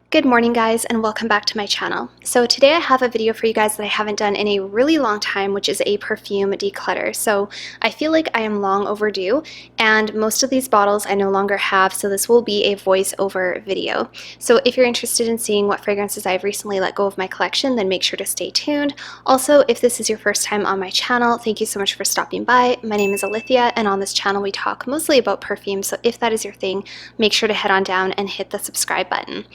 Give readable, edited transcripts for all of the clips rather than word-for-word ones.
Good morning guys, and welcome back to my channel. So today I have a video for you guys that I haven't done in a really long time, which is a perfume declutter. So I feel like I am long overdue, and most of these bottles I no longer have, so this will be a voiceover video. So if you're interested in seeing what fragrances I've recently let go of my collection, then make sure to stay tuned. Also, if this is your first time on my channel, thank you so much for stopping by. My name is Alithia, and on this channel we talk mostly about perfume, so if that is your thing, make sure to head on down and hit the subscribe button.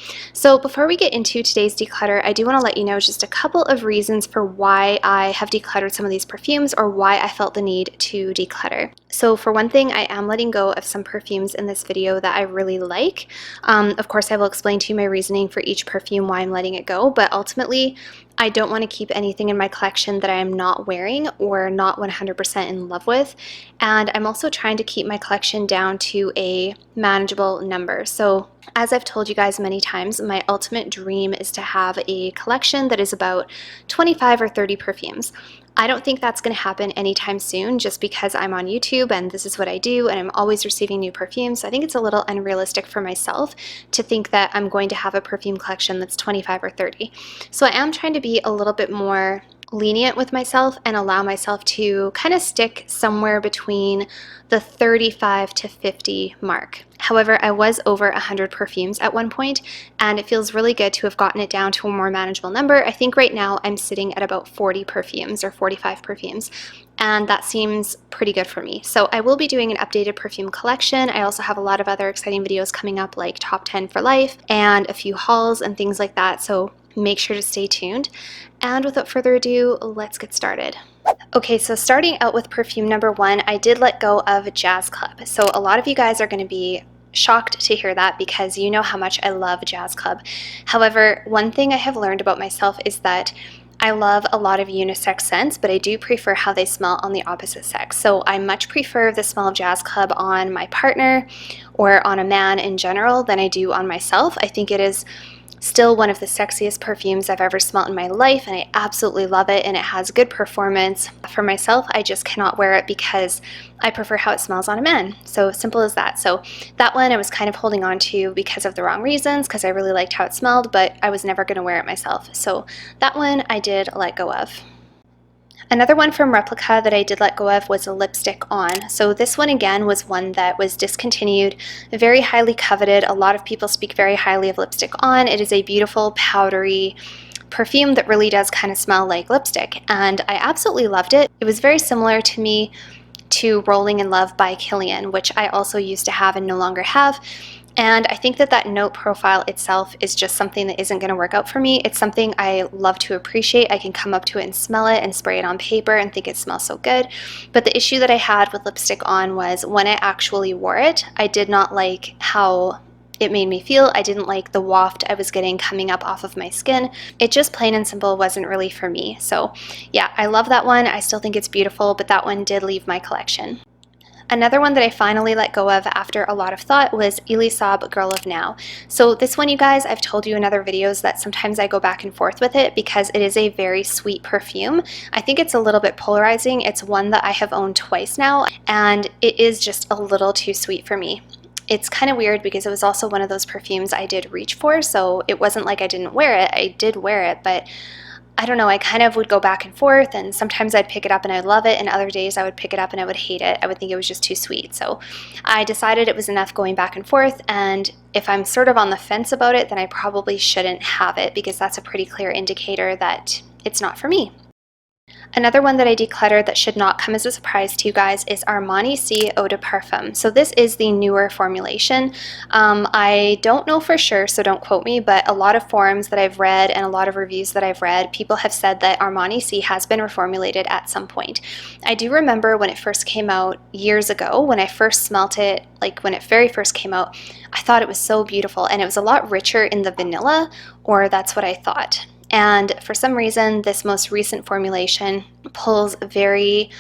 So before we get into today's declutter, I do want to let you know just a couple of reasons for why I have decluttered some of these perfumes or why I felt the need to declutter. So for one thing, I am letting go of some perfumes in this video that I really like. Of course, I will explain to you my reasoning for each perfume, why I'm letting it go, but ultimately, I don't want to keep anything in my collection that I am not wearing or not 100% in love with. And I'm also trying to keep my collection down to a manageable number. So as I've told you guys many times, my ultimate dream is to have a collection that is about 25 or 30 perfumes. I don't think that's going to happen anytime soon just because I'm on YouTube and this is what I do and I'm always receiving new perfumes. So I think it's a little unrealistic for myself to think that I'm going to have a perfume collection that's 25 or 30. So I am trying to be a little bit more lenient with myself and allow myself to kind of stick somewhere between the 35 to 50 mark. However, I was over 100 perfumes at one point, and it feels really good to have gotten it down to a more manageable number. I think right now I'm sitting at about 40 perfumes or 45 perfumes, and that seems pretty good for me. So I will be doing an updated perfume collection. I also have a lot of other exciting videos coming up, like top 10 for life and a few hauls and things like that. So make sure to stay tuned. And without further ado, let's get started. Okay, so starting out with perfume number one, I did let go of Jazz Club. So a lot of you guys are going to be shocked to hear that because you know how much I love Jazz Club. However, one thing I have learned about myself is that I love a lot of unisex scents, but I do prefer how they smell on the opposite sex. So I much prefer the smell of Jazz Club on my partner or on a man in general than I do on myself. I think it is still one of the sexiest perfumes I've ever smelled in my life, and I absolutely love it, and it has good performance. For myself, I just cannot wear it because I prefer how it smells on a man. So simple as that. So that one I was kind of holding on to because of the wrong reasons, because I really liked how it smelled, but I was never going to wear it myself. So that one I did let go of. Another one from Replica that I did let go of was a Lipstick On. So this one again was one that was discontinued, very highly coveted. A lot of people speak very highly of Lipstick On. It is a beautiful powdery perfume that really does kind of smell like lipstick, and I absolutely loved it. It was very similar to me to Rolling in Love by Kilian, which I also used to have and no longer have. And I think that that note profile itself is just something that isn't going to work out for me. It's something I love to appreciate. I can come up to it and smell it and spray it on paper and think it smells so good. But the issue that I had with Lipstick On was when I actually wore it, I did not like how it made me feel. I didn't like the waft I was getting coming up off of my skin. It just plain and simple wasn't really for me. So yeah, I love that one. I still think it's beautiful, but that one did leave my collection. Another one that I finally let go of after a lot of thought was Elisab Girl of Now. So this one, you guys, I've told you in other videos that sometimes I go back and forth with it because it is a very sweet perfume. I think it's a little bit polarizing. It's one that I have owned twice now, and it is just a little too sweet for me. It's kind of weird because it was also one of those perfumes I did reach for, so it wasn't like I didn't wear it. I did wear it, but I don't know, I kind of would go back and forth, and sometimes I'd pick it up and I'd love it, and other days I would pick it up and I would hate it. I would think it was just too sweet. So I decided it was enough going back and forth, and if I'm sort of on the fence about it, then I probably shouldn't have it because that's a pretty clear indicator that it's not for me. Another one that I decluttered that should not come as a surprise to you guys is Armani C Eau de Parfum. So this is the newer formulation. I don't know for sure, so don't quote me, but a lot of forums that I've read and a lot of reviews that I've read, people have said that Armani C has been reformulated at some point. I do remember when it first came out years ago, when I first smelt it, like when it very first came out, I thought it was so beautiful, and it was a lot richer in the vanilla, or that's what I thought. And for some reason, this most recent formulation pulls very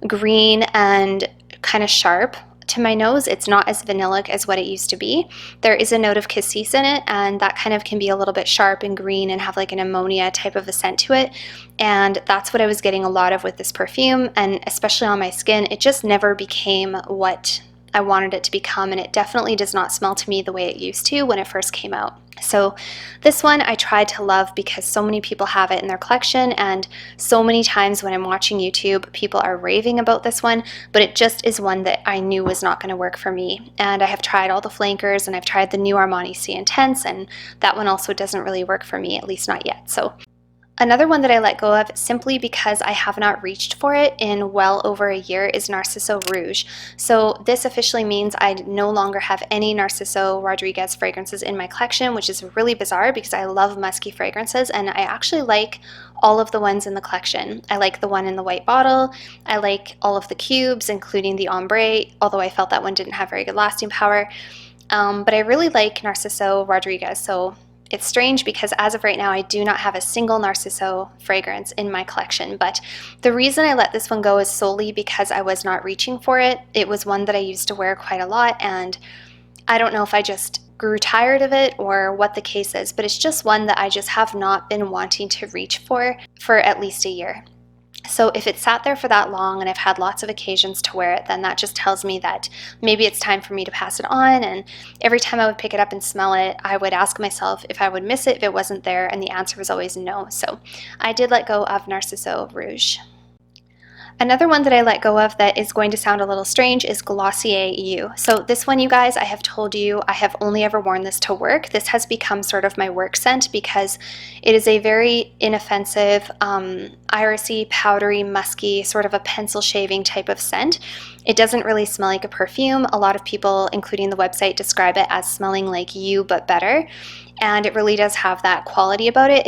green and kind of sharp to my nose. It's not as vanillic as what it used to be. There is a note of cassis in it, and that kind of can be a little bit sharp and green and have like an ammonia type of a scent to it. And that's what I was getting a lot of with this perfume, and especially on my skin, it just never became what I wanted it to become, and it definitely does not smell to me the way it used to when it first came out. So this one I tried to love because so many people have it in their collection, and so many times when I'm watching YouTube, people are raving about this one, but it just is one that I knew was not going to work for me. And I have tried all the flankers, and I've tried the new Armani C Intense, and that one also doesn't really work for me, at least not yet. So another one that I let go of simply because I have not reached for it in well over a year is NARCISO ROUGE. So this officially means I no longer have any Narciso Rodriguez fragrances in my collection, which is really bizarre because I love musky fragrances, and I actually like all of the ones in the collection. I like the one in the white bottle. I like all of the cubes, including the ombre, although I felt that one didn't have very good lasting power. But I really like Narciso Rodriguez, so it's strange because as of right now, I do not have a single Narciso fragrance in my collection, but the reason I let this one go is solely because I was not reaching for it. It was one that I used to wear quite a lot, and I don't know if I just grew tired of it or what the case is, but it's just one that I just have not been wanting to reach for at least a year. So if it sat there for that long and I've had lots of occasions to wear it, then that just tells me that maybe it's time for me to pass it on. And every time I would pick it up and smell it, I would ask myself if I would miss it if it wasn't there, and the answer was always no. So I did let go of NARCISO ROUGE. Another one that I let go of that is going to sound a little strange is Glossier You. So this one, you guys, I have told you I have only ever worn this to work. This has become sort of my work scent because it is a very inoffensive, irisy, powdery, musky, sort of a pencil shaving type of scent. It doesn't really smell like a perfume. A lot of people, including the website, describe it as smelling like you but better. And it really does have that quality about it.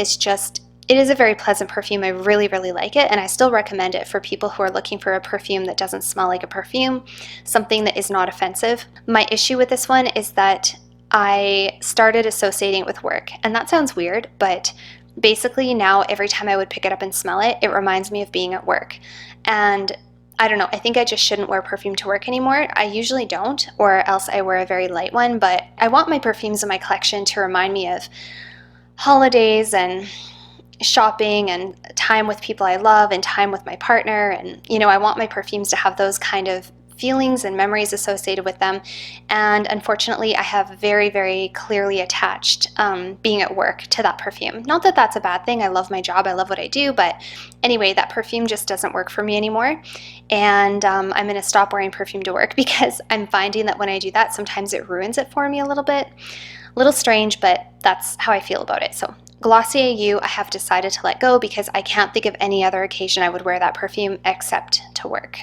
It is a very pleasant perfume. I really, really like it, and I still recommend it for people who are looking for a perfume that doesn't smell like a perfume, something that is not offensive. My issue with this one is that I started associating it with work, and that sounds weird, but basically now every time I would pick it up and smell it, it reminds me of being at work. And I don't know, I think I just shouldn't wear perfume to work anymore. I usually don't, or else I wear a very light one, but I want my perfumes in my collection to remind me of holidays and shopping and time with people I love and time with my partner, and I want my perfumes to have those kind of feelings and memories associated with them. And unfortunately, I have very, very clearly attached being at work to that perfume. Not that that's a bad thing. I love my job. I love what I do. But anyway, that perfume just doesn't work for me anymore. And I'm going to stop wearing perfume to work because I'm finding that when I do that, sometimes it ruins it for me a little bit. A little strange, but that's how I feel about it. So Glossier You, I have decided to let go because I can't think of any other occasion I would wear that perfume except to work.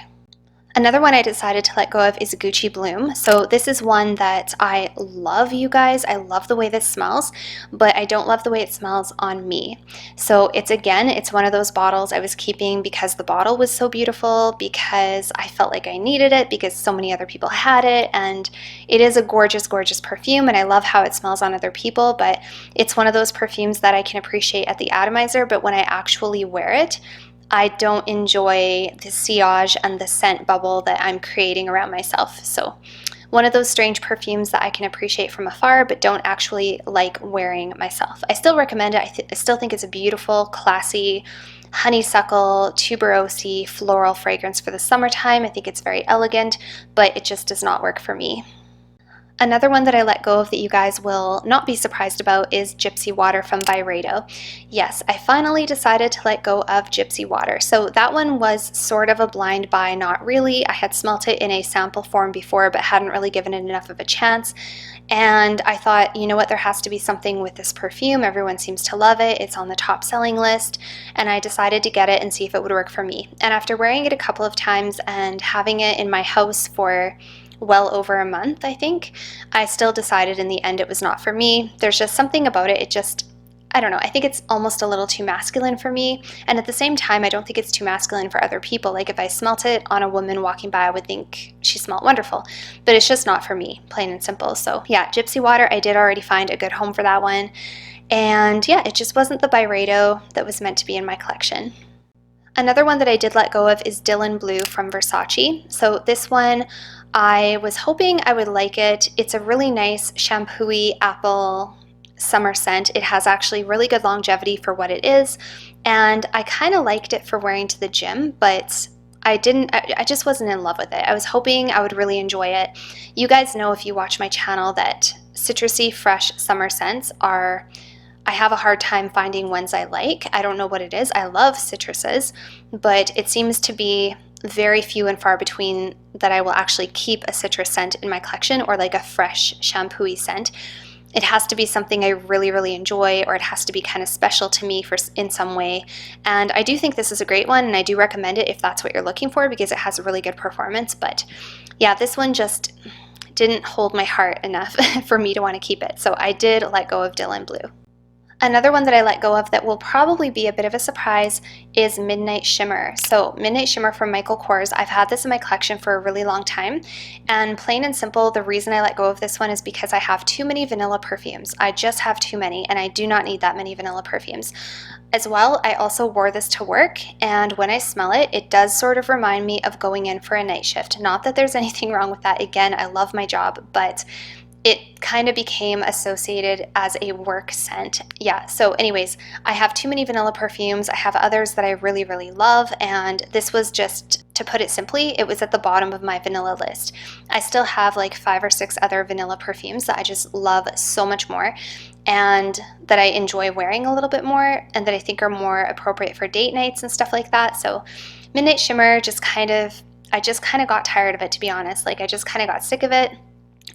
Another one I decided to let go of is Gucci Bloom. So this is one that I love, you guys. I love the way this smells, but I don't love the way it smells on me. So it's one of those bottles I was keeping because the bottle was so beautiful, because I felt like I needed it, because so many other people had it, and it is a gorgeous, gorgeous perfume, and I love how it smells on other people, but it's one of those perfumes that I can appreciate at the atomizer, but when I actually wear it, I don't enjoy the sillage and the scent bubble that I'm creating around myself. So one of those strange perfumes that I can appreciate from afar but don't actually like wearing myself. I still recommend it. I still think it's a beautiful, classy, honeysuckle, tuberosy, floral fragrance for the summertime. I think it's very elegant, but it just does not work for me. Another one that I let go of that you guys will not be surprised about is Gypsy Water from Byredo. Yes, I finally decided to let go of Gypsy Water. So that one was sort of a blind buy, not really. I had smelt it in a sample form before, but hadn't really given it enough of a chance. And I thought, you know what, there has to be something with this perfume. Everyone seems to love it. It's on the top selling list. And I decided to get it and see if it would work for me. And after wearing it a couple of times and having it in my house for well over a month, I think, I still decided in the end it was not for me. There's just something about it. I don't know, I think it's almost a little too masculine for me. And at the same time, I don't think it's too masculine for other people. Like if I smelt it on a woman walking by, I would think she smelled wonderful. But it's just not for me, plain and simple. So yeah, Gypsy Water, I did already find a good home for that one. And yeah, it just wasn't the Byredo that was meant to be in my collection. Another one that I did let go of is Dylan Blue from Versace. So this one, I was hoping I would like it. It's a really nice shampoo-y apple summer scent. It has actually really good longevity for what it is, and I kind of liked it for wearing to the gym, but I just wasn't in love with it. I was hoping I would really enjoy it. You guys know, if you watch my channel, that citrusy, fresh summer scents are, I have a hard time finding ones I like. I don't know what it is. I love citruses, but it seems to be very few and far between that I will actually keep a citrus scent in my collection, or like a fresh shampoo-y scent. It has to be something I really, really enjoy, or it has to be kind of special to me in some way. And I do think this is a great one, and I do recommend it if that's what you're looking for, because it has a really good performance. But yeah, this one just didn't hold my heart enough for me to want to keep it. So I did let go of Dylan Blue. Another one that I let go of that will probably be a bit of a surprise is Midnight Shimmer. So Midnight Shimmer from Michael Kors. I've had this in my collection for a really long time, and plain and simple, the reason I let go of this one is because I have too many vanilla perfumes. I just have too many, and I do not need that many vanilla perfumes. As well, I also wore this to work, and when I smell it, it does sort of remind me of going in for a night shift. Not that there's anything wrong with that. Again, I love my job, but it kind of became associated as a work scent. Yeah, so anyways, I have too many vanilla perfumes. I have others that I really, really love, and this was just, to put it simply, it was at the bottom of my vanilla list. I still have like 5 or 6 other vanilla perfumes that I just love so much more, and that I enjoy wearing a little bit more, and that I think are more appropriate for date nights and stuff like that. So Midnight Shimmer I just kind of got tired of it, to be honest. Like, I just kind of got sick of it.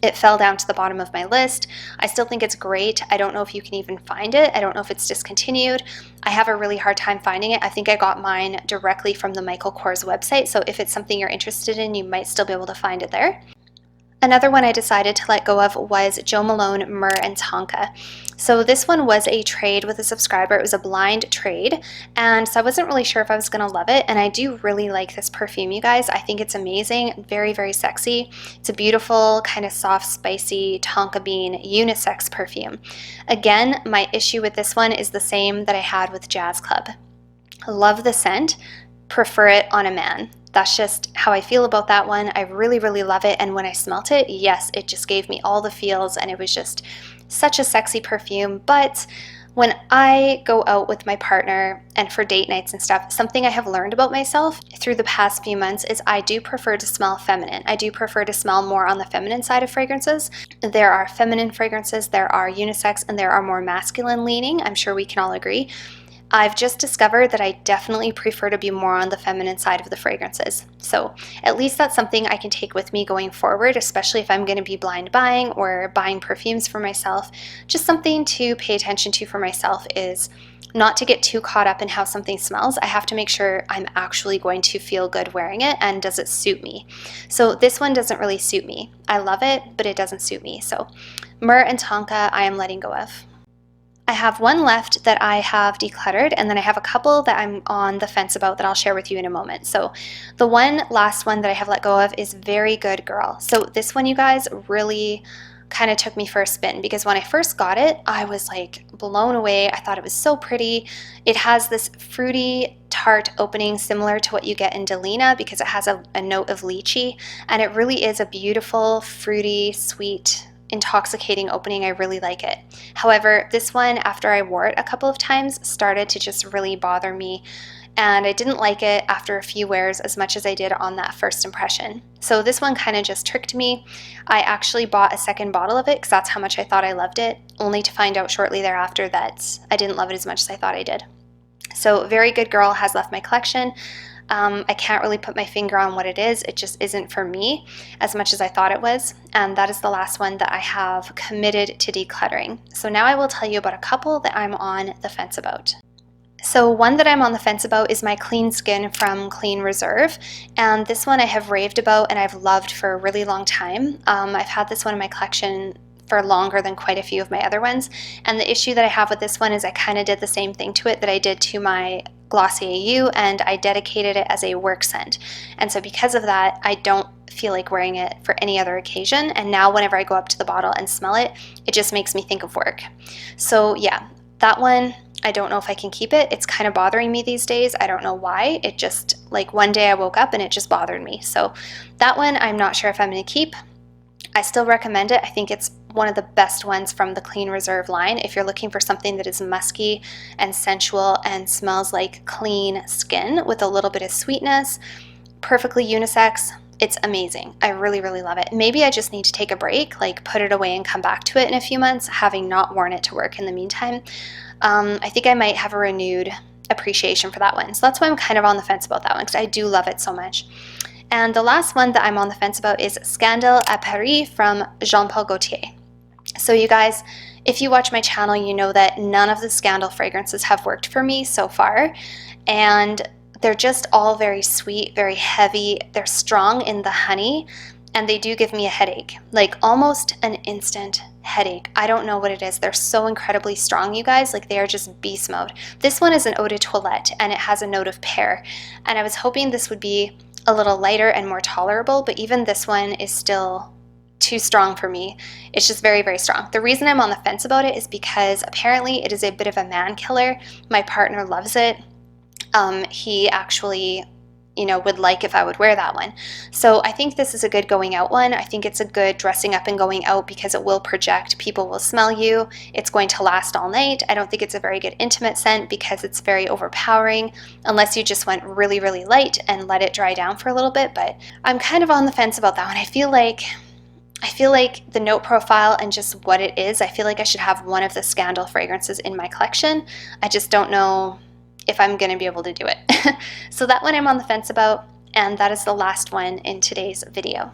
It fell down to the bottom of my list. I still think it's great. I don't know if you can even find it. I don't know if it's discontinued. I have a really hard time finding it. I think I got mine directly from the Michael Kors website, so if it's something you're interested in, you might still be able to find it there. Another one I decided to let go of was Jo Malone MYRRH and TONKA. So this one was a trade with a subscriber. It was a blind trade, and so I wasn't really sure if I was going to love it, and I do really like this perfume, you guys. I think it's amazing, very, very sexy. It's a beautiful, kind of soft, spicy tonka bean unisex perfume. Again, my issue with this one is the same that I had with Jazz Club. Love the scent, prefer it on a man. That's just how I feel about that one. I really, really love it, and when I smelt it, yes, it just gave me all the feels, and it was just such a sexy perfume. But when I go out with my partner and for date nights and stuff, something I have learned about myself through the past few months is I do prefer to smell feminine. I do prefer to smell more on the feminine side of fragrances. There are feminine fragrances, there are unisex, and there are more masculine leaning. I'm sure we can all agree. I've just discovered that I definitely prefer to be more on the feminine side of the fragrances. So at least that's something I can take with me going forward, especially if I'm going to be blind buying or buying perfumes for myself. Just something to pay attention to for myself is not to get too caught up in how something smells. I have to make sure I'm actually going to feel good wearing it, and does it suit me? So this one doesn't really suit me. I love it, but it doesn't suit me. So MYRRH and TONKA I am letting go of. I have one left that I have decluttered, and then I have a couple that I'm on the fence about that I'll share with you in a moment. So the last one that I have let go of is Very Good Girl. So this one, you guys, really kind of took me for a spin, because when I first got it, I was like blown away. I thought it was so pretty. It has this fruity tart opening similar to what you get in Delina, because it has a note of lychee, and it really is a beautiful, fruity, sweet, intoxicating opening. I really like it. However, this one, after I wore it a couple of times, started to just really bother me, and I didn't like it after a few wears as much as I did on that first impression. So this one kind of just tricked me. I actually bought a second bottle of it because that's how much I thought I loved it, only to find out shortly thereafter that I didn't love it as much as I thought I did. So Very Good Girl has left my collection. I can't really put my finger on what it is. It just isn't for me as much as I thought it was. And that is the last one that I have committed to decluttering. So now I will tell you about a couple that I'm on the fence about. So one that I'm on the fence about is my Clean Skin from Clean Reserve. And this one I have raved about and I've loved for a really long time. I've had this one in my collection for longer than quite a few of my other ones. And the issue that I have with this one is I kind of did the same thing to it that I did to my Glossier U, and I dedicated it as a work scent. And so because of that, I don't feel like wearing it for any other occasion. And now whenever I go up to the bottle and smell it, it just makes me think of work. So yeah, that one, I don't know if I can keep it. It's kind of bothering me these days. I don't know why. It just, like, one day I woke up and it just bothered me. So that one, I'm not sure if I'm going to keep. I still recommend it. I think it's one of the best ones from the Clean Reserve line if you're looking for something that is musky and sensual and smells like clean skin with a little bit of sweetness. perfectly unisex. It's amazing. I really, really love it. Maybe I just need to take a break, like put it away and come back to it in a few months, having not worn it to work in the meantime. I think I might have a renewed appreciation for that one. So that's why I'm kind of on the fence about that one, because I do love it so much. And the last one that I'm on the fence about is Scandale à Paris from Jean Paul Gaultier. So you guys, if you watch my channel, you know that none of the Scandal fragrances have worked for me so far. And they're just all very sweet, very heavy. They're strong in the honey, and they do give me a headache, like almost an instant headache. I don't know what it is. They're so incredibly strong, you guys. Like, they are just beast mode. This one is an eau de toilette, and it has a note of pear. And I was hoping this would be a little lighter and more tolerable, but even this one is still too strong for me. It's just very, very strong. The reason I'm on the fence about it is because apparently it is a bit of a man killer. My partner loves it. He actually, you know, would like if I would wear that one. So I think this is a good going out one. I think it's a good dressing up and going out because it will project. People will smell you. It's going to last all night. I don't think it's a very good intimate scent because it's very overpowering, unless you just went really, really light and let it dry down for a little bit. But I'm kind of on the fence about that one. I feel like the note profile and just what it is, I feel like I should have one of the Scandal fragrances in my collection. I just don't know if I'm going to be able to do it. So that one I'm on the fence about, and that is the last one in today's video.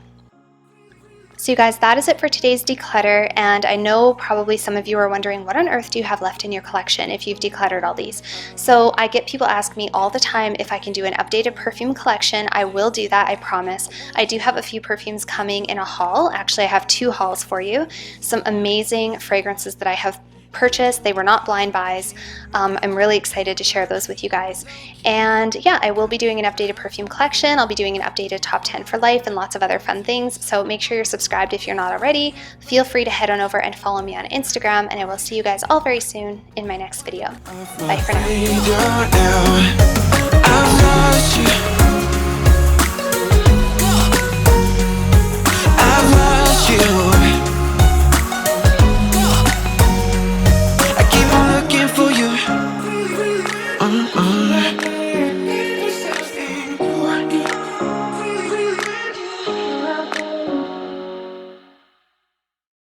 So you guys, that is it for today's declutter, and I know probably some of you are wondering, what on earth do you have left in your collection if you've decluttered all these? So I get people ask me all the time if I can do an updated perfume collection. I will do that, I promise. I do have a few perfumes coming in a haul. Actually, I have 2 hauls for you. Some amazing fragrances that I have purchased. They were not blind buys. I'm really excited to share those with you guys. And yeah, I will be doing an updated perfume collection. I'll be doing an updated top 10 for life and lots of other fun things. So make sure you're subscribed if you're not already. Feel free to head on over and follow me on Instagram, and I will see you guys all very soon in my next video. Bye for now.